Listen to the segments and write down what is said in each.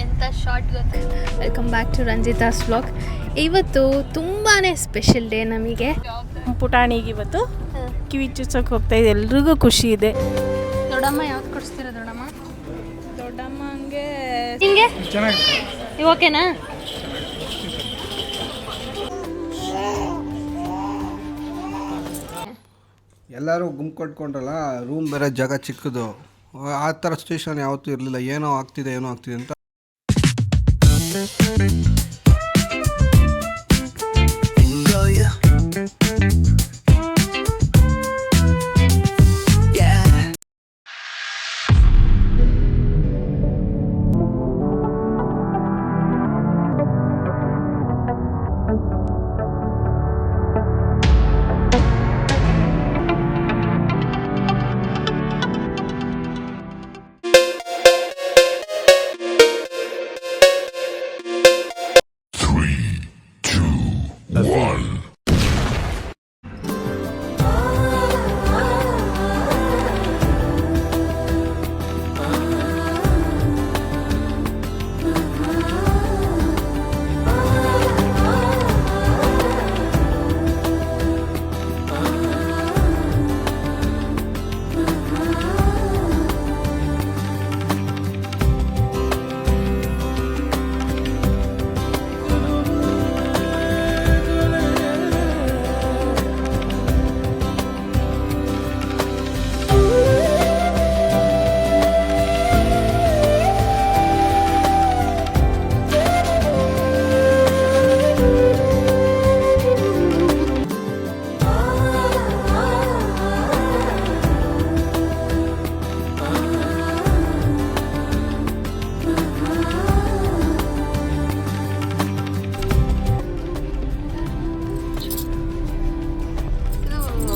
ಎಂಥ ಶಾರ್ಟ್ ಗೊತ್ತಾ. Welcome back to Ranjitha's vlog. ಇವತ್ತು ತುಂಬಾ ಸ್ಪೆಷಲ್ ಡೇ ನಮಗೆ. ಪುಟಾಣಿಗೆ ಇವತ್ತು ಕಿವಿ ಚುಚ್ಚೋಕೆ ಹೋಗ್ತಾ ಇದೆ, ಎಲ್ರಿಗೂ ಖುಷಿ ಇದೆ. ದೊಡ್ಡಮ್ಮ ಯಾವ್ದು ಕೊಡಿಸ್ತೀರ ದೊಡ್ಡಮ್ಮ? ದೊಡ್ಡಮ್ಮಂಗೆ ಹಿಂಗೆ ಓಕೆನಾ? ಎಲ್ಲರೂ ಗುಂಪು ಕಟ್ಕೊಂಡ್ರಲ್ಲ, ರೂಮ್ ಬೇರೆ ಜಾಗ ಚಿಕ್ಕದು, ಆ ಥರ ಸಿಚುವೇಶನ್ ಯಾವತ್ತೂ ಇರಲಿಲ್ಲ. ಏನೋ ಆಗ್ತಿದೆ ಅಂತ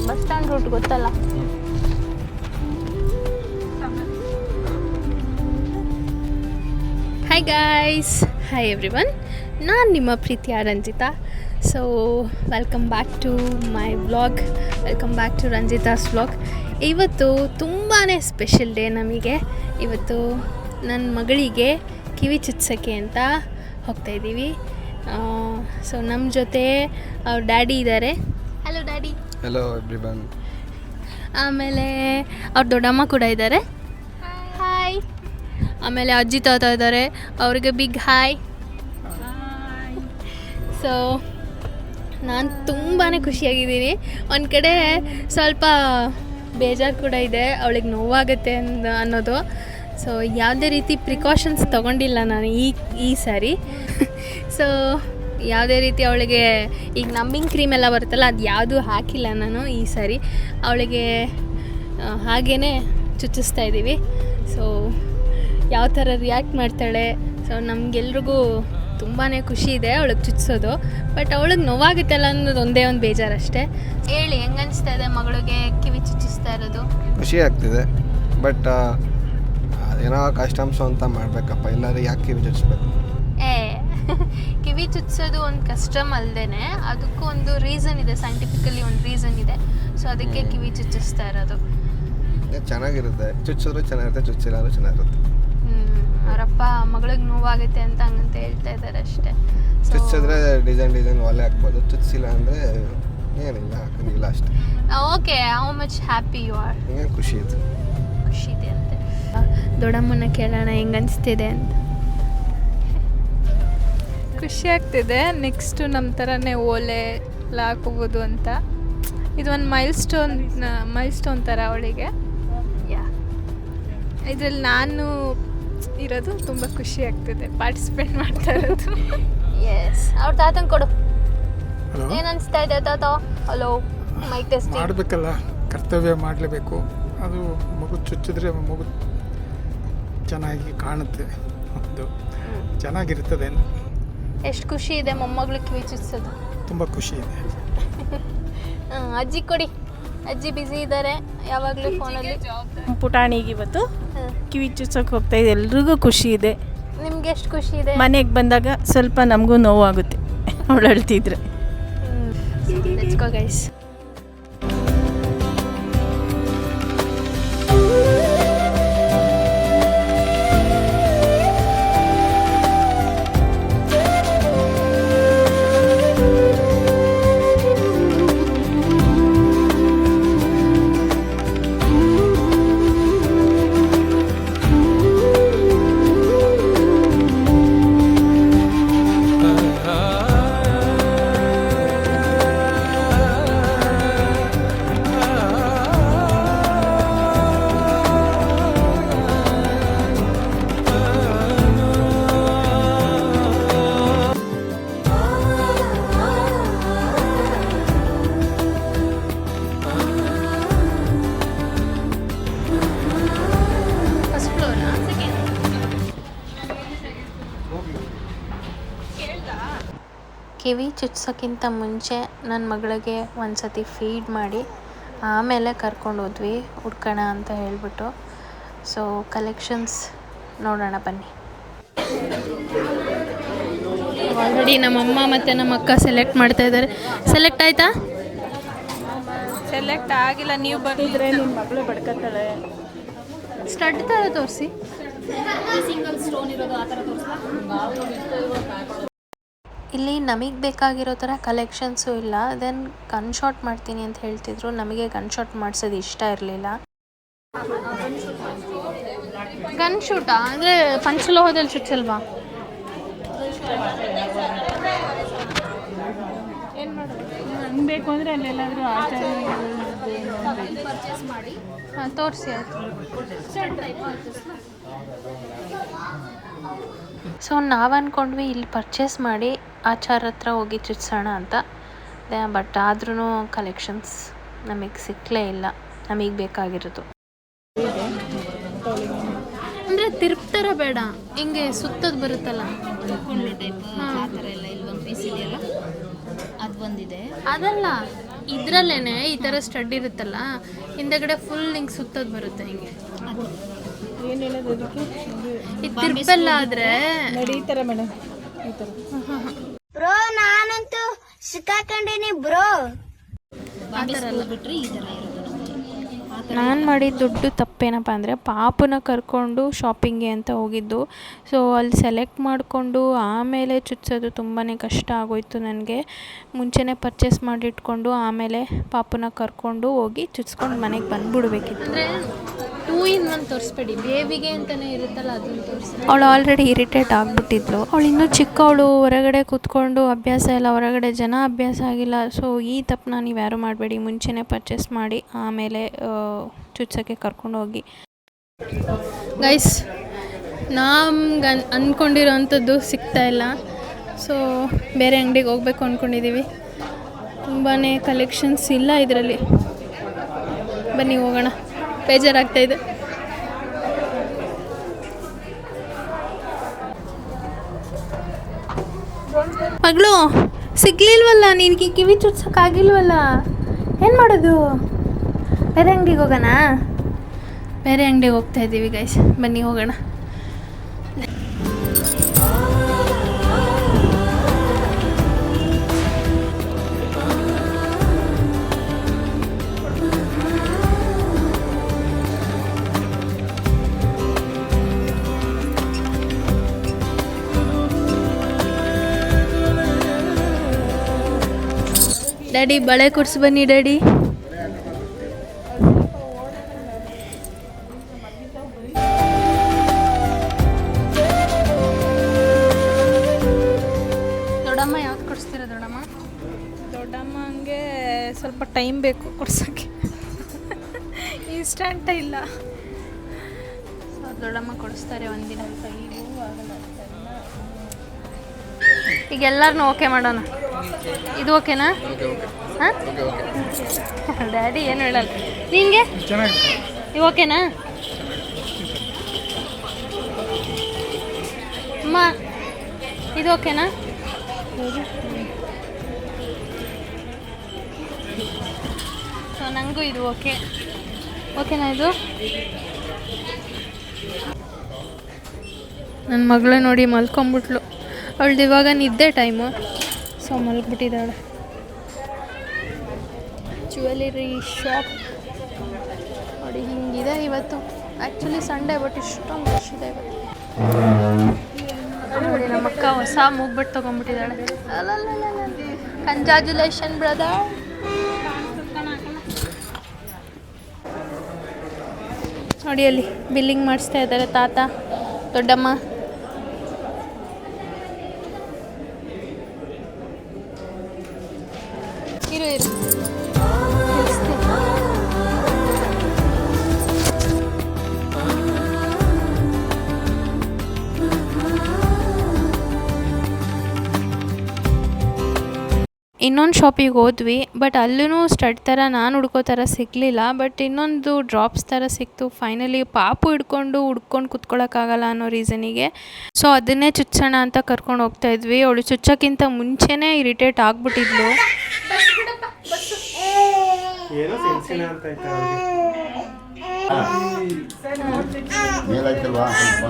ಬಸ್ ಸ್ಟ್ಯಾಂಡ್ ರೂಟ್ ಗೊತ್ತಲ್ಲ. ಹಾಯ್ ಗಾಯ್ಸ್, ಹಾಯ್ ಎವ್ರಿವನ್, ನಾನು ನಿಮ್ಮ ಪ್ರೀತಿಯ Ranjitha. So welcome back to my vlog, welcome back to Ranjitha's vlog. ಇವತ್ತು ತುಂಬಾ ಸ್ಪೆಷಲ್ ಡೇ ನಮಗೆ. ಇವತ್ತು ನನ್ನ ಮಗಳಿಗೆ ಕಿವಿ ಚುಚ್ಚೋಕ್ಕೆ ಅಂತ ಹೋಗ್ತಾಯಿದ್ದೀವಿ. ಸೊ ನಮ್ಮ ಜೊತೆ ಅವ್ರ ಡ್ಯಾಡಿ ಇದ್ದಾರೆ. Hello daddy. Hello everyone. ಆಮೇಲೆ ಅವ್ರ ದೊಡ್ಡಮ್ಮ ಕೂಡ ಇದ್ದಾರೆ. ಹಾಯ್. ಆಮೇಲೆ ಅಜ್ಜಿ ತಾತ ಇದ್ದಾರೆ, ಅವ್ರಿಗೆ ಬಿಗ್ ಹಾಯ್. ಸೊ ನಾನು ತುಂಬಾ ಖುಷಿಯಾಗಿದ್ದೀನಿ. ಒಂದು ಕಡೆ ಸ್ವಲ್ಪ ಬೇಜಾರು ಕೂಡ ಇದೆ, ಅವಳಿಗೆ ನೋವಾಗುತ್ತೆ ಅನ್ನೋದು. ಸೊ ಯಾವುದೇ ರೀತಿ ಪ್ರಿಕಾಷನ್ಸ್ ತೊಗೊಂಡಿಲ್ಲ ನಾನು ಈ ಸಾರಿ. ಸೊ ಯಾವುದೇ ರೀತಿ ಅವಳಿಗೆ ಈಗ ನಂಬಿಂಗ್ ಕ್ರೀಮ್ ಎಲ್ಲ ಬರುತ್ತಲ್ಲ, ಅದು ಯಾವುದೂ ಹಾಕಿಲ್ಲ ನಾನು ಈ ಸಾರಿ. ಅವಳಿಗೆ ಹಾಗೇ ಚುಚ್ಚಿಸ್ತಾ ಇದ್ದೀವಿ. ಸೊ ಯಾವ ಥರ ರಿಯಾಕ್ಟ್ ಮಾಡ್ತಾಳೆ. ಸೊ ನಮಗೆಲ್ರಿಗೂ ತುಂಬಾ ಖುಷಿ ಇದೆ ಅವಳಿಗೆ ಚುಚ್ಚಿಸೋದು, ಬಟ್ ಅವಳಿಗೆ ನೋವಾಗುತ್ತಲ್ಲ ಅನ್ನೋದು ಒಂದೇ ಒಂದು ಬೇಜಾರಷ್ಟೇ. ಹೇಳಿ, ಹೆಂಗೆ ಅನಿಸ್ತಾ ಇದೆ ಮಗಳಿಗೆ ಕಿವಿ ಚುಚ್ಚಿಸ್ತಾ ಇರೋದು? ಖುಷಿ ಆಗ್ತಿದೆ, ಬಟ್ ಏನೋ ಕಷ್ಟಾಂಶ ಅಂತ ಮಾಡಬೇಕಪ್ಪ, ಇಲ್ಲಾಂದರೆ ಯಾಕೆ ಕಿವಿ ಚುಚ್ಚಿಸ್ಬೇಕು? ಕಿವಿ ಚುಚ್ಚಿಸೋದು ಒಂದು ಕಸ್ಟಮ್ ಅಲ್ಲದೆ ಅದಕ್ಕೂ ಒಂದು ರೀಸನ್ ಇದೆ, ಸೈಂಟಿಫಿಕಲಿ ಒಂದು ರೀಸನ್ ಇದೆ. ಸೊ ಅದಕ್ಕೆ ಕಿವಿ ಚುಚ್ಚಿಸ್ತಾ ಇರೋದು. ಚೆನ್ನಾಗಿರುತ್ತೆ, ಚುಚ್ಚಿದ್ರು ಚೆನ್ನಾಗಿರುತ್ತೆ, ಚುಚ್ಚಿಲ್ಲ ಚೆನ್ನಾಗಿರುತ್ತೆ. ಅವರಪ್ಪ ಮಗಳಿಗೆ ನೋವಾಗುತ್ತೆ ಅಂತ ಹಂಗಂತ ಹೇಳ್ತಾ ಇದ್ದಾರೆ ಅಷ್ಟೇ. ಚುಚ್ಚಿದ್ರೆ ಡಿಸೈನ್ ಒಲೆ ಹಾಕ್ಬೋದು, ಚುಚ್ಚಿಲ್ಲ ಅಂದರೆ ಏನಿಲ್ಲ, ಹಾಕಂಗಿಲ್ಲ ಅಷ್ಟೇ. Okay, how much happy you are? ಖುಷಿ ಇದೆ ಅಂತೆ. ದೊಡ್ಡಮ್ಮನ ಕೇಳೋಣ ಹೆಂಗೆ ಅನಿಸ್ತಿದೆ ಅಂತ. ಖುಷಿ ಆಗ್ತಿದೆ. ನೆಕ್ಸ್ಟು ನಮ್ಮ ಥರನೇ ಓಲೆ ಎಲ್ಲ ಹಾಕೋಬೋದು ಅಂತ. ಇದು ಒಂದು ಮೈಲ್ ಸ್ಟೋನ್ ಥರ ಅವಳಿಗೆ. ಇದರಲ್ಲಿ ನಾನು ಇರೋದು ತುಂಬ ಖುಷಿ ಆಗ್ತಿದೆ, ಪಾರ್ಟಿಸಿಪೇಟ್ ಮಾಡ್ತಾ ಇರೋದು. ಎಸ್, ಅವ್ರ ತಾತಂಗೆ ಕೊಡು. ಏನು ಅನಿಸ್ತಾ ಇದೆ ತಾತ? ಹಲೋ, ಮೈಕ್ ಟೆಸ್ಟ್ ಮಾಡಬೇಕಲ್ಲ, ಕರ್ತವ್ಯ ಮಾಡಲೇಬೇಕು. ಅದು ಮಗು ಚುಚ್ಚಿದ್ರೆ ಮಗು ಚೆನ್ನಾಗಿ ಕಾಣುತ್ತೆ, ಅದು ಚೆನ್ನಾಗಿರ್ತದೆ. ಎಷ್ಟು ಖುಷಿ ಇದೆ ಮೊಮ್ಮಗಳು ಕಿವಿ ಚುಚ್ಚಿಸೋದು? ತುಂಬ ಖುಷಿ ಇದೆ. ಅಜ್ಜಿ ಕೊಡಿ, ಅಜ್ಜಿ ಬ್ಯುಸಿ ಇದ್ದಾರೆ ಯಾವಾಗಲೂ ಫೋನಲ್ಲಿ. ಪುಟಾಣಿಗೆ ಇವತ್ತು ಕಿವಿ ಚುಚ್ಚೋಕೆ ಹೋಗ್ತಾ ಇದೆ, ಎಲ್ರಿಗೂ ಖುಷಿ ಇದೆ. ನಿಮ್ಗೆ ಎಷ್ಟು ಖುಷಿ ಇದೆ? ಮನೆಗೆ ಬಂದಾಗ ಸ್ವಲ್ಪ ನಮಗೂ ನೋವಾಗುತ್ತೆ ಅವಳು ಅಳ್ತಿದ್ರೆ. Let's go guys. ಕಿವಿ ಚುಚ್ಸೋಕ್ಕಿಂತ ಮುಂಚೆ ನನ್ನ ಮಗಳಿಗೆ ಒಂದು ಸತಿ ಫೀಡ್ ಮಾಡಿ ಆಮೇಲೆ ಕರ್ಕೊಂಡು ಹೋದ್ವಿ ಹುಡ್ಕೋಣ ಅಂತ ಹೇಳ್ಬಿಟ್ಟು. ಸೊ ಕಲೆಕ್ಷನ್ಸ್ ನೋಡೋಣ ಬನ್ನಿ. ಆಲ್ರೆಡಿ ನಮ್ಮಮ್ಮ ಮತ್ತು ನಮ್ಮ ಅಕ್ಕ ಸೆಲೆಕ್ಟ್ ಮಾಡ್ತಾ ಇದ್ದಾರೆ. ಸೆಲೆಕ್ಟ್ ಆಯಿತಾ? ಸೆಲೆಕ್ಟ್ ಆಗಿಲ್ಲ, ನೀವು ಬಂದಿದ್ರೆ ನಿಮ್ಮ ಮಗಳು ಬಡ್ಕತ್ತಾಳೆ. ಸ್ಟಡ್ ಥರ ತೋರಿಸಿ. ಇಲ್ಲಿ ನಮಗೆ ಬೇಕಾಗಿರೋ ಥರ ಕಲೆಕ್ಷನ್ಸು ಇಲ್ಲ. ದೆನ್ ಗನ್ ಶಾಟ್ ಮಾಡ್ತೀನಿ ಅಂತ ಹೇಳ್ತಿದ್ರು. ನಮಗೆ ಗನ್ ಶಾಟ್ ಮಾಡಿಸೋದು ಇಷ್ಟ ಇರಲಿಲ್ಲ. ಗನ್ ಶೂಟಾ ಅಂದರೆ ಪಂಚಲೋಹದಲ್ಲಿ ಚುಚ್ಚಲ್ವಾ? ಏನು ಮಾಡೋದು ಹಂಗೆ ಬೇಕು ಅಂದರೆ ಅಲ್ಲೆಲ್ಲಾದರೂ ಆಚಾರ ಹಾಂ ತೋರಿಸಿ ಆಯಿತು. ಸೊ ನಾವು ಅಂದ್ಕೊಂಡ್ವಿ ಇಲ್ಲಿ ಪರ್ಚೇಸ್ ಮಾಡಿ ಆಚಾರ ಹತ್ರ ಹೋಗಿ ಚುಚ್ಸೋಣ ಅಂತ. ಬಟ್ ಆದ್ರೂ ಕಲೆಕ್ಷನ್ಸ್ ನಮಗೆ ಸಿಕ್ಕಲೇ ಇಲ್ಲ ನಮಗೆ ಬೇಕಾಗಿರೋದು. ಅಂದರೆ ತಿರುಪ್ತರ ಬೇಡ, ಹಿಂಗೆ ಸುತ್ತೋದು ಬರುತ್ತಲ್ಲ ಆ ಥರ ಎಲ್ಲ ಇಲ್ಲೊಂದು ಪೀಸ್ ಇದೆಯಲ್ಲ ಅದು ಬಂದಿದೆ. ಅದಲ್ಲ, ಇದರಲ್ಲೇನೆ ಈ ಥರ ಸ್ಟಡ್ ಇರುತ್ತಲ್ಲ, ಹಿಂದೆಗಡೆ ಫುಲ್ ಹಿಂಗೆ ಸುತ್ತೋದು ಬರುತ್ತೆ ಹಿಂಗೆ. ಏನು ಹೇಳೋದು ಅದಕ್ಕೆ? ಇದು ತಿರುಪೆಲ್ಲ ಆದರೆ ನೋಡಿ ಈ ಥರ ಮೇಡಮ್, ಈ ಥರ. ಬ್ರೋ ನಾನಂತೂ ಸಿಕ್ಕಾಕೊಂಡಿನಿ ಬ್ರೋ. ಬಿಟ್ಟರೆ ಈ ಥರ ಇರೋದು ನಮಗೆ. ನಾನು ಮಾಡಿದ ದೊಡ್ಡ ತಪ್ಪೇನಪ್ಪ ಅಂದರೆ ಪಾಪನ ಕರ್ಕೊಂಡು ಶಾಪಿಂಗ್ಗೆ ಅಂತ ಹೋಗಿದ್ದು. ಸೊ ಅಲ್ಲಿ ಸೆಲೆಕ್ಟ್ ಮಾಡಿಕೊಂಡು ಆಮೇಲೆ ಚುಚ್ಚೋದು ತುಂಬಾ ಕಷ್ಟ ಆಗೋಯ್ತು ನನಗೆ. ಮುಂಚೆನೇ ಪರ್ಚೇಸ್ ಮಾಡಿಟ್ಕೊಂಡು ಆಮೇಲೆ ಪಾಪನ ಕರ್ಕೊಂಡು ಹೋಗಿ ಚುಚ್ಕೊಂಡು ಮನೆಗೆ ಬಂದುಬಿಡ್ಬೇಕಿತ್ತು. ಅಂದರೆ 2 in 1 ತೋರಿಸ್ಬೇಡಿ, ಬೇಬಿಗೆ ಅಂತಲೇ ಇರುತ್ತಲ್ಲ ಅದನ್ನು ತೋರಿಸಿ. ಅವಳು ಆಲ್ರೆಡಿ ಇರಿಟೇಟ್ ಆಗಿಬಿಟ್ಟಿದ್ಲು. ಅವಳು ಇನ್ನೂ ಚಿಕ್ಕವಳು, ಹೊರಗಡೆ ಕೂತ್ಕೊಂಡು ಅಭ್ಯಾಸ ಇಲ್ಲ, ಹೊರಗಡೆ ಜನ ಅಭ್ಯಾಸ ಆಗಿಲ್ಲ. ಸೊ ಈ ತಪ್ಪನ್ನ ನೀವು ಯಾರು ಮಾಡಬೇಡಿ, ಮುಂಚೆನೇ ಪರ್ಚೇಸ್ ಮಾಡಿ ಆಮೇಲೆ ಚುಚ್ಚೋಕ್ಕೆ ಕರ್ಕೊಂಡು ಹೋಗಿ. ಗೈಸ್, ನಮ್ಗೆ ಅಂದ್ಕೊಂಡಿರೋ ಅಂಥದ್ದು ಸಿಗ್ತಾಯಿಲ್ಲ. ಸೊ ಬೇರೆ ಅಂಗಡಿಗೆ ಹೋಗ್ಬೇಕು ಅಂದ್ಕೊಂಡಿದ್ದೀವಿ. ತುಂಬಾ ಕಲೆಕ್ಷನ್ಸ್ ಇಲ್ಲ ಇದರಲ್ಲಿ. ಬನ್ನಿ ಹೋಗೋಣ, ಬೇಜಾರಾಗ್ತಾಯಿದೆ. ಮಗಳು ಸಿಗ್ಲಿಲ್ವಲ್ಲ, ನಿನಗೆ ಕಿವಿ ಚುಚ್ಚೋಕ್ಕಾಗಿಲ್ವಲ್ಲ, ಏನು ಮಾಡೋದು? ಬೇರೆ ಅಂಗಡಿಗೆ ಹೋಗೋಣ? ಬೇರೆ ಅಂಗಡಿಗೆ ಹೋಗ್ತಾ ಇದ್ದೀವಿ ಗೈಸ್, ಬನ್ನಿ ಹೋಗೋಣ. ಡ್ಯಾಡಿ ಬಳೆ ಕೊಡ್ಸಿ ಬನ್ನಿ ಡ್ಯಾಡಿ. ದೊಡ್ಡಮ್ಮ ಯಾವ್ದು ಕೊಡಿಸ್ತೀರ ದೊಡ್ಡಮ್ಮ? ದೊಡ್ಡಮ್ಮಂಗೆ ಸ್ವಲ್ಪ ಟೈಮ್ ಬೇಕು ಕೊಡ್ಸೋಕ್ಕೆ, ಇನ್ಸ್ಟಂಟ್ ಇಲ್ಲ. ಸೊ ದೊಡ್ಡಮ್ಮ ಕೊಡಿಸ್ತಾರೆ ಒಂದಿನ. ಈಗ ಎಲ್ಲರನ್ನೂ ಓಕೆ ಮಾಡೋಣ. ಇದು ಓಕೆನಾ? ಹಾಂ ಡ್ಯಾಡಿ ಏನು ಹೇಳಲ್ಲ. ನಿನಗೆ ಇದು ಓಕೆನಾ? ಅಮ್ಮ ಇದು ಓಕೆನಾ? ಸೊ ನನಗೂ ಇದು ಓಕೆನಾ ಇದು? ನನ್ನ ಮಗಳು ನೋಡಿ ಮಲ್ಕೊಂಬಿಟ್ಲು. ಅವಳ್ದು ಇವಾಗ ನಿದ್ದೆ ಟೈಮು. ಸೊ ಮಲ್ಗಿಬಿಟ್ಟಿದ್ದಾಳೆ. ಜ್ಯುವೆಲರಿ ಶಾಪ್ ನೋಡಿ ಹಿಂಗಿದೆ ಇವತ್ತು. ಆ್ಯಕ್ಚುಲಿ ಸಂಡೇ, ಬಟ್ ಇಷ್ಟೊಂದು ರಶ್ ಇದೆ ಇವತ್ತು. ನೋಡಿ ನಮ್ಮ ಅಕ್ಕ ಹೊಸ ಮೂಗ್ಬಿಟ್ಟು ತೊಗೊಂಡ್ಬಿಟ್ಟಿದ್ದಾಳೆ. Congratulation brother. ನೋಡಿ ಅಲ್ಲಿ ಬಿಲ್ಲಿಂಗ್ ಮಾಡಿಸ್ತಾ ಇದ್ದಾರೆ ತಾತ ದೊಡ್ಡಮ್ಮ. ಇರು ಇನ್ನೊಂದು ಶಾಪಿಗೆ ಹೋದ್ವಿ, ಬಟ್ ಅಲ್ಲೂ ಸ್ಟಡ್ ಥರ ನಾನು ಹುಡ್ಕೋ ಥರ ಸಿಗಲಿಲ್ಲ. ಬಟ್ ಇನ್ನೊಂದು ಡ್ರಾಪ್ಸ್ ಥರ ಸಿಕ್ತು. ಫೈನಲಿ ಪಾಪು ಹುಡ್ಕೊಂಡು ಕುತ್ಕೊಳ್ಳೋಕ್ಕಾಗಲ್ಲ ಅನ್ನೋ ರೀಸನಿಗೆ ಸೊ ಅದನ್ನೇ ಚುಚ್ಚೋಣ ಅಂತ ಕರ್ಕೊಂಡು ಹೋಗ್ತಾಯಿದ್ವಿ. ಅವಳು ಚುಚ್ಚೋಕ್ಕಿಂತ ಮುಂಚೆನೇ ಇರಿಟೇಟ್ ಆಗಿಬಿಟ್ಟಿದ್ಲು. ಮೇಲಾಯ್ತಲ್ವಾ ಸ್ವಲ್ಪ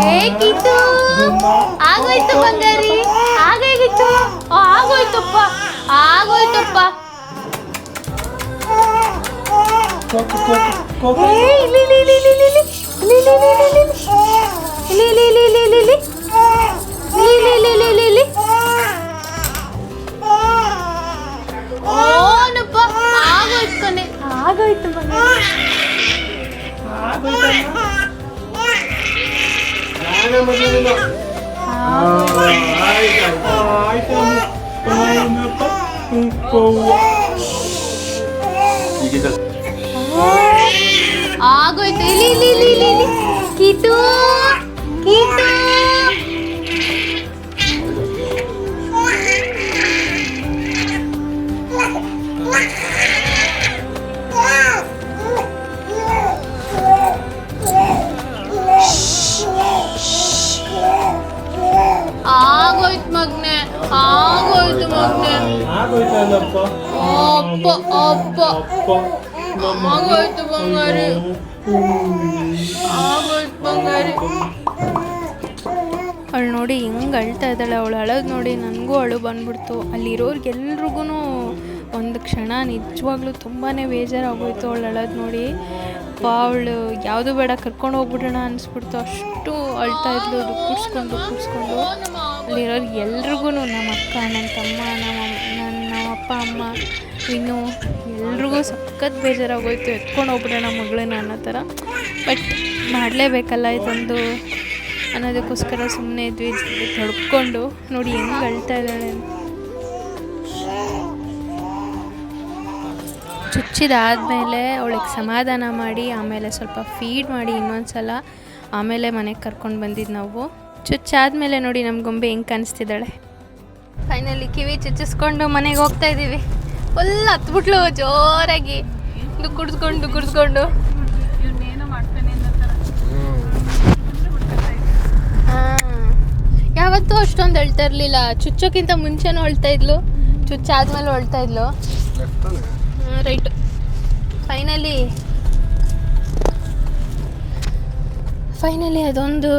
ಹೇಗಿತ್ತು? ಆಗೋಯ್ತು ಬಂಗಾರಿ, ಆಗೋಗಿತ್ತು. ಆಗೋಯ್ತಪ್ಪ, ಆಗೋಯ್ತಪ್ಪ. ಓನಪ್ಪ, ಆಗೋಯ್ತು ಕಣೆ, ಆಗೋಯ್ತು ಬಂಗಾರಿ. ಆಗೋಯ್ತು. ಇಲ್ಲಿ ಕೀಟು ಕೀಟು. ಆಗೋಯ್ತು ಮಗ್ನೆ, ಆಗೋಯ್ತು ಮಗ್ನೆ. ಅಪ್ಪ ಅಪ್ಪ, ಆಗೋಯ್ತು ಬಂಗಾರಿ, ಆಗೋಯ್ತು ಬಂಗಾರಿ. ಅವಳು ನೋಡಿ ಹೆಂಗೆ ಅಳ್ತಾ ಇದ್ದಾಳೆ. ಅವಳು ಅಳೋದು ನೋಡಿ ನನಗೂ ಅಳು ಬಂದ್ಬಿಡ್ತು. ಅಲ್ಲಿರೋರ್ಗೆಲ್ರಿಗೂ ಒಂದು ಕ್ಷಣ ನಿಜವಾಗ್ಲೂ ತುಂಬಾ ಬೇಜಾರಾಗೋಯ್ತು ಅವಳು ಅಳೋದು ನೋಡಿ. ಅವಳು ಯಾವುದು ಬೇಡ ಕರ್ಕೊಂಡು ಹೋಗ್ಬಿಡೋಣ ಅನಿಸ್ಬಿಡ್ತು, ಅಷ್ಟು ಅಳ್ತಾ ಇದ್ಲು ದುಃಖಿಸ್ಕೊಂಡು. ಅಲ್ಲಿರೋರು ಎಲ್ರಿಗೂ, ನಮ್ಮ ಅಕ್ಕ, ನನ್ನ ತಮ್ಮ, ನಮ್ಮ ಅಪ್ಪ ಅಮ್ಮ, ಇನ್ನು ಎಲ್ರಿಗೂ ಸಖತ್ ಬೇಜಾರಾಗೋಯ್ತು. ಎತ್ಕೊಂಡು ಹೋಗ್ಬಿಡೋಣ ಮಗಳನ್ನ ಅನ್ನೋ ಥರ. ಬಟ್ ಮಾಡಲೇಬೇಕಲ್ಲ ಇದೊಂದು ಅನ್ನೋದಕ್ಕೋಸ್ಕರ ಸುಮ್ಮನೆ ಇದ್ವಿ ತಡ್ಕೊಂಡು. ನೋಡಿ ಹೆಂಗೆ ಅಳ್ತಾ ಇದ್ದಾಳೆ. ಚುಚ್ಚಿದಾದಮೇಲೆ ಅವಳಿಗೆ ಸಮಾಧಾನ ಮಾಡಿ ಆಮೇಲೆ ಸ್ವಲ್ಪ ಫೀಡ್ ಮಾಡಿ ಇನ್ನೊಂದು ಸಲ ಆಮೇಲೆ ಮನೆಗೆ ಕರ್ಕೊಂಡು ಬಂದಿದ್ದು ನಾವು. ಚುಚ್ಚಾದಮೇಲೆ ನೋಡಿ ನಮ್ಮ ಗೊಂಬೆ ಹೆಂಗೆ ಕಾಣಿಸ್ತಿದ್ದಾಳೆ. ಫೈನಲಿ ಕಿವಿ ಚುಚ್ಚಿಸ್ಕೊಂಡು ಮನೆಗೆ ಹೋಗ್ತಾ ಇದ್ದೀವಿ. ಫುಲ್ ಹತ್ಬಿಟ್ಲು ಜೋರಾಗಿ ಕುಡಿಸ್ಕೊಂಡು. ಯಾವತ್ತೂ ಅಷ್ಟೊಂದು ಅಳ್ತಾ ಇರಲಿಲ್ಲ. ಚುಚ್ಚೋಕ್ಕಿಂತ ಮುಂಚೆನೂ ಅಳ್ತಾ ಇದ್ಲು, ಚುಚ್ಚಾದ್ಮೇಲೆ ಅಳ್ತಾ ಇದ್ಲು. ರೈಟ್. ಫೈನಲಿ ಅದೊಂದು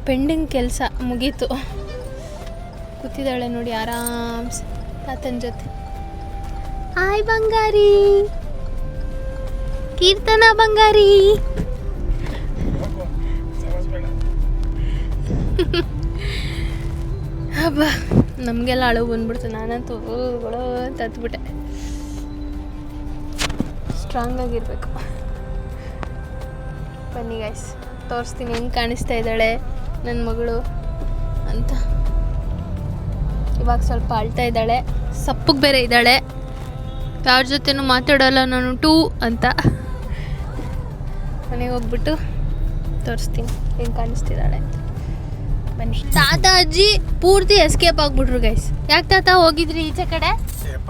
ಪೆಂಡಿಂಗ್ ಕೆಲಸ ಮುಗೀತು. ಕೂತಿದ್ದಾಳೆ ನೋಡಿ ಆರಾಮ್ಸೆ ತಾತನ ಜೊತೆ. ಹಾಯ್ ಬಂಗಾರಿ, ಕೀರ್ತನ ಬಂಗಾರಿ. ಹಬ್ಬ, ನಮಗೆಲ್ಲ ಅಳು ಬಂದ್ಬಿಡ್ತು. ನಾನಂತೂ ಅಂತ ಹತ್ಬಿಟ್ಟೆ. ಸ್ಟ್ರಾಂಗ್ ಆಗಿರಬೇಕು. ಬನ್ನಿ ಗೈಸ್, ತೋರಿಸ್ತೀನಿ ಹೆಂಗೆ ಕಾಣಿಸ್ತಾ ಇದ್ದಾಳೆ ನನ್ನ ಮಗಳು ಅಂತ. ಇವಾಗ ಸ್ವಲ್ಪ ಅಳ್ತಾ ಇದ್ದಾಳೆ, ಸಪ್ಪಗೆ ಬೇರೆ ಇದ್ದಾಳೆ. ಯಾರ ಜೊತೆನೂ ಮಾತಾಡೋಲ್ಲ ನಾನು ಟೂ ಅಂತ. ಮನೆಗೆ ಹೋಗ್ಬಿಟ್ಟು ತೋರಿಸ್ತೀನಿ ಹೆಂಗೆ ಕಾಣಿಸ್ತಿದ್ದಾಳೆ. ಬನ್ನಿ. ತಾತ ಅಜ್ಜಿ ಪೂರ್ತಿ ಎಸ್ಕೇಪ್ ಆಗ್ಬಿಟ್ರು ಗೈಸ್. ಯಾಕೆ ತಾತ ಹೋಗಿದ್ರಿ ಈಚೆ ಕಡೆ?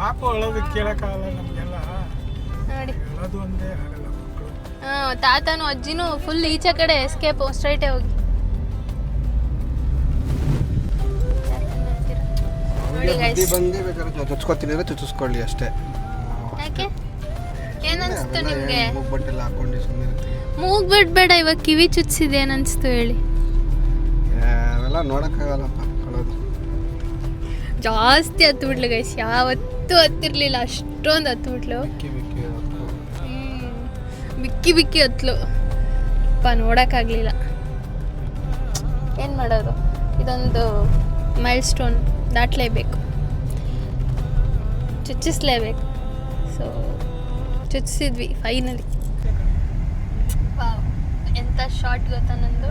ಪಾಪ ಅಳೋದು ಕೇಳಕ್ಕಾಗಲ್ಲ ನಮಗೆಲ್ಲ, ನೋಡಿ ಅಳೋದು ಒಂದೇ ಆಗಲ್ಲ ಮಕ್ಕಳು. ತಾತನು ಅಜ್ಜಿನೂ ಫುಲ್ ಈಚೆ ಕಡೆ ಎಸ್ಕೇಪ್, ಸ್ಟ್ರೈಟೇ ಹೋಗಿ. ನೋಡಿ ಗೈಸ್, ಬಂದು ಬೇಕಾದ್ರೆ ಚುಚ್ಕೋತೀನಿ ಅಂದ್ರೆ ಚುಚ್ಚಿಸ್ಕೊಳ್ಳಿ ಅಷ್ಟೇ. ಯಾಕೆ ಏನನ್ಸ್ತು ನಿಮಗೆ? ಮೂಗ್ಬಟ್ಟೆಲ್ಲ ಹಾಕೊಂಡು ಸುಮ್ಮನೆ ಇರ್ತೀವಿ. ಮೂಗ್ ಬಿಡ್ಬೇಡ, ಇವಾಗ ಕಿವಿ ಚುಚ್ಚಿದೆ ಏನನ್ಸ್ತು ಹೇಳಿ? ಅವೆಲ್ಲ ನೋಡೋಕ್ಕಾಗಲ್ಲಪ್ಪ ಅಳೋದು. ಜಾಸ್ತಿ ಹತ್ಬಿಟ್ಲು ಗೈಸ್, ಯಾವತ್ತೂ ಹತ್ತಿರ್ಲಿಲ್ಲ ಅಷ್ಟೊಂದು ಹತ್ಬಿಟ್ಲು. ಬಿಕ್ಕಿ ಹತ್ಲು ನೋಡೋಕ್ಕಾಗಲಿಲ್ಲ. ಏನು ಮಾಡೋದು, ಇದೊಂದು ಮೈಲ್ ಸ್ಟೋನ್ ದಾಟಲೇಬೇಕು. ಚುಚ್ಚಿಸ್ಲೇಬೇಕು. ಸೊ ಚುಚ್ಚಿಸಿದ್ವಿ ಫೈನಲಿ. ಎಂಥ ಶಾರ್ಟ್ ಗೊತ್ತಾ ನಂದು.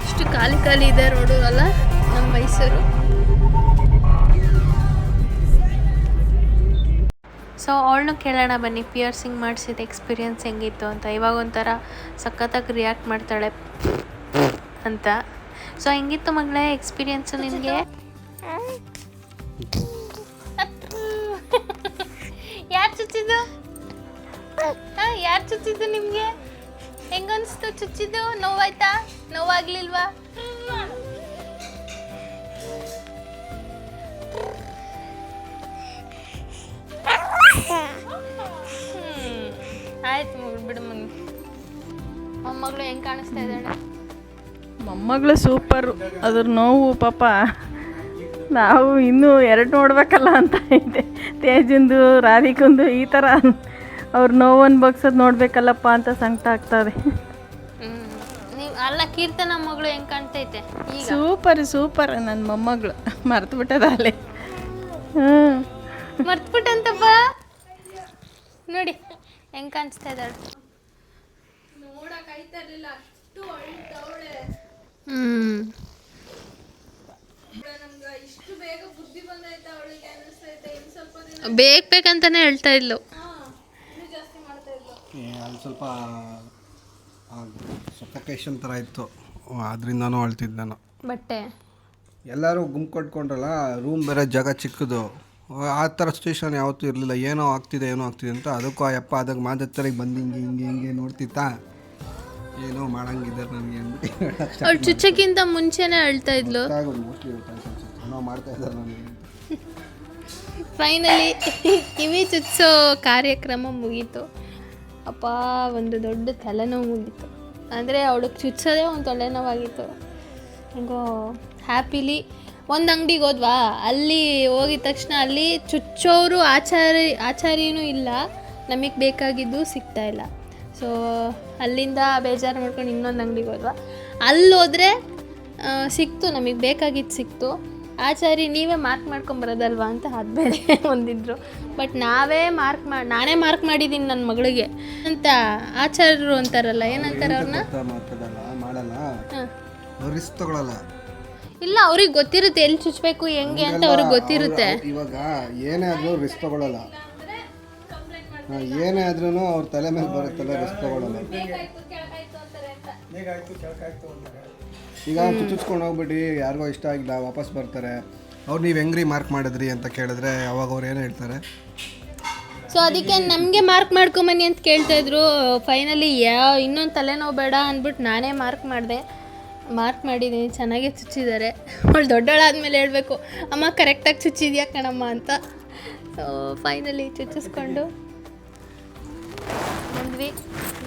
ಇಷ್ಟು ಖಾಲಿ ಖಾಲಿ ಇದೆ ರೋಡು ಅಲ್ಲ ನಮ್ಮ ಮೈಸೂರು. ಸೊ ಅವಳನ್ನು ಕೇಳೋಣ ಬನ್ನಿ, ಪಿಯರ್ಸಿಂಗ್ ಮಾಡಿಸಿದ ಎಕ್ಸ್ಪೀರಿಯನ್ಸ್ ಹೆಂಗಿತ್ತು ಅಂತ. ಇವಾಗ ಒಂಥರ ಸಖತ್ತಾಗಿ ರಿಯಾಕ್ಟ್ ಮಾಡ್ತಾಳೆ ಅಂತ. ಸೊ ಹೆಂಗಿತ್ತು ಮಗಳೇ ಎಕ್ಸ್ಪೀರಿಯನ್ಸು ನಿನಗೆ? ಯಾರು ಚುಚ್ಚಿದ್ದು? ಯಾರು ಚುಚ್ಚಿದ್ದು ನಿಮಗೆ? ಹೆಂಗನ್ಸ್ತು ಚುಚ್ಚಿದ್ದು? ನೋವಾಯ್ತಾ? ನೋವಾಗ್ಲಿಲ್ವಾ? ಆಯ್ತು ಬಿಡು ಮುಂದೆ. ಮೊಮ್ಮಗಳು ಹೆಂಗೆ ಕಾಣಿಸ್ತಾ ಇದ್ದಾಳೆ? ಮೊಮ್ಮಗಳು ಸೂಪರು. ಅದ್ರ ನೋವು ಪಾಪ ನಾವು ಇನ್ನೂ 2 ನೋಡ್ಬೇಕಲ್ಲ ಅಂತ ಇದೆ. ತೇಜಂದು ರಾಧಿಕಂದು ಈ ಥರ ಅವ್ರ ನೋವನ್ನು ಬಗ್ಸೋದು ನೋಡ್ಬೇಕಲ್ಲಪ್ಪ ಅಂತ ಸಂಕಟ ಆಗ್ತದೆ. ನೀವು ಅಲ್ಲ ಕೀರ್ತನ ಮಗಳು ಹೆಂಗೆ ಕಾಣ್ತೈತೆ ಈಗ? ಸೂಪರ್ ನನ್ನ ಮೊಮ್ಮಗಳು. ಮರ್ತು ಬಿಟ್ಟದ ಅಲ್ಲೇ. ಮರ್ತ್ಬಿಟ್ಟಂತಪ್ಪ ನೋಡಿ ಹೆಂಗೆ ಕಾಣಿಸ್ತಾ ಇದ್ದಾಳೆ. ಬೇಕಂತಾನೆ ಹೇಳ್ತಾ ಇದ್ಲು. ಅಲ್ಲಿ ಸ್ವಲ್ಪ ಸಫೋಕೇಶನ್ ಥರ ಇತ್ತು, ಅದರಿಂದನೂ ಅಳ್ತಿದ್ದು ನಾನು. ಬಟ್ಟೆ ಎಲ್ಲರೂ ಗುಂಪು ಕಟ್ಕೊಂಡ್ರಲ್ಲ, ರೂಮ್ ಬೇರೆ ಜಾಗ ಚಿಕ್ಕದು, ಆ ಥರ ಸಿಚುವೇಶನ್ ಯಾವತ್ತೂ ಇರಲಿಲ್ಲ. ಏನೋ ಆಗ್ತಿದೆ ಅಂತ. ಅದಕ್ಕೂ ಆ ಯಪ್ಪ ಅದಾಗ ಮಾದತ್ತರಿಗೆ ಬಂದು ಹಿಂಗೆ ನೋಡ್ತಿತ್ತಾ, ಏನೋ ಮಾಡಂಗಿದ್ದಾರೆ ನನಗೆ ಅಂದ್ಬಿಟ್ಟು ಅವಳು ಚುಚ್ಚಕ್ಕಿಂತ ಮುಂಚೆನೇ ಅಳ್ತಾ ಇದ್ಲು. ಮೋಸ್ಟ್ಲಿ ಏನೋ ಮಾಡ್ತಾ ಇದ್ದಾರೆ ನನಗೆ. ಫೈನಲಿ ಕಿವಿ ಚುಚ್ಚೋ ಕಾರ್ಯಕ್ರಮ ಮುಗೀತು. ಅಪ್ಪ ಒಂದು ದೊಡ್ಡ ತಲೆನೋವು ಮುಗೀತು. ಅಂದರೆ ಅವಳಿಗೆ ಚುಚ್ಚೋದೇ ಒಂದು ತಲೆನೋವಾಗಿತ್ತು. ಹೆಂಗೋ ಹ್ಯಾಪಿಲಿ ಒಂದು ಅಂಗಡಿಗೆ ಹೋದ್ವಾ, ಅಲ್ಲಿ ಹೋಗಿದ ತಕ್ಷಣ ಅಲ್ಲಿ ಚುಚ್ಚೋರು ಆಚಾರ್ಯನೂ ಇಲ್ಲ, ನಮಗೆ ಬೇಕಾಗಿದ್ದು ಸಿಗ್ತಾ ಇಲ್ಲ. ಸೊ ಅಲ್ಲಿಂದ ಬೇಜಾರು ಮಾಡ್ಕೊಂಡು ಇನ್ನೊಂದು ಅಂಗಡಿಗೆ ಹೋದ್ವಾ, ಅಲ್ಲಿ ಹೋದರೆ ಸಿಕ್ತು, ನಮಗೆ ಬೇಕಾಗಿದ್ದು ಸಿಕ್ತು. ಆಚಾರಿ ನೀವೇ ಮಾರ್ಕ್ ಮಾಡ್ಕೊಂಬರೋದಲ್ವಾ ಅಂತ ಅದು ಬೇರೆ ಒಂದಿದ್ರು. ಬಟ್ ನಾನೇ ಮಾರ್ಕ್ ಮಾಡಿದ್ದೀನಿ ನನ್ನ ಮಗಳಿಗೆ ಅಂತ ಆಚಾರ್ಯರು ಅಂತಾರಲ್ಲ, ಏನಂತಾರೆ ಅವ್ರನ್ನ? ಮಾಡಲ್ಲ, ರಿಸ್ಕ್ ತಗೊಳ್ಳಲ್ಲ. ಇಲ್ಲ, ಅವ್ರಿಗೆ ಗೊತ್ತಿರುತ್ತೆ ಎಲ್ಲಿ ಚುಚ್ಚಬೇಕು ಹೆಂಗೆ ಅಂತ ಅವ್ರಿಗೆ ಗೊತ್ತಿರುತ್ತೆ. ಇವಾಗ ಏನೇ ಆದ್ರೂ ರಿಸ್ಕ್ ತಗೊಳ್ಳಲ್ಲ, ಏನೇ ಆದ್ರೂ ಅವ್ರ ತಲೆ ಮೇಲೆ ಬರುತ್ತಲ್ಲ, ರಿಸ್ಕ್ ತಗೊಳ್ಳಲ್ಲ. ಈಗ ಚುಚ್ಚಿಸ್ಕೊಂಡು ಹೋಗ್ಬಿಟ್ಟು ಯಾರಿಗೋ ಇಷ್ಟ ಆಗಿಲ್ಲ ವಾಪಸ್ ಬರ್ತಾರೆ. ಅವ್ರು ನೀವು ಹೆಂಗ್ರಿ ಮಾರ್ಕ್ ಮಾಡಿದ್ರಿ ಅಂತ ಕೇಳಿದ್ರೆ ಅವಾಗ ಅವ್ರು ಏನು ಹೇಳ್ತಾರೆ? ಸೊ ಅದಕ್ಕೆ ನಮಗೆ ಮಾರ್ಕ್ ಮಾಡ್ಕೊಂಬನ್ನಿ ಅಂತ ಕೇಳ್ತಾಯಿದ್ರು. ಫೈನಲಿ ಇನ್ನೊಂದು ತಲೆನೋವು ಬೇಡ ಅಂದ್ಬಿಟ್ಟು ನಾನೇ ಮಾರ್ಕ್ ಮಾಡಿದ್ದೀನಿ. ಚೆನ್ನಾಗೇ ಚುಚ್ಚಿದ್ದಾರೆ. ಅವಳು ದೊಡ್ಡವಳಾದ್ಮೇಲೆ ಹೇಳಬೇಕು, ಅಮ್ಮ ಕರೆಕ್ಟಾಗಿ ಚುಚ್ಚಿದ್ಯಾ ಕಣಮ್ಮ ಅಂತ. ಸೊ ಫೈನಲಿ ಚುಚ್ಚಿಸ್ಕೊಂಡು ಬಂದ್ವಿ.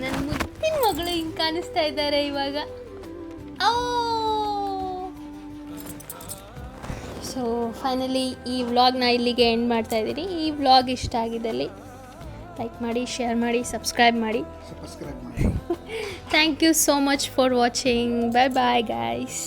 ನನ್ನ ಮುದ್ದಿನ ಮಗಳು ಹಿಂಗೆ ಕಾಣಿಸ್ತಾ ಇದ್ದಾರೆ ಇವಾಗ. ಸೊ ಫೈನಲಿ ಈ ವ್ಲಾಗ್ನ ಇಲ್ಲಿಗೆ ಎಂಡ್ ಮಾಡ್ತಾ ಇದ್ದೀನಿ. ಈ ವ್ಲಾಗ್ ಇಷ್ಟ ಆಗಿದ್ದಲ್ಲಿ ಲೈಕ್ ಮಾಡಿ, ಶೇರ್ ಮಾಡಿ, ಸಬ್ಸ್ಕ್ರೈಬ್ ಮಾಡಿ. Thank you so much for watching. Bye bye guys.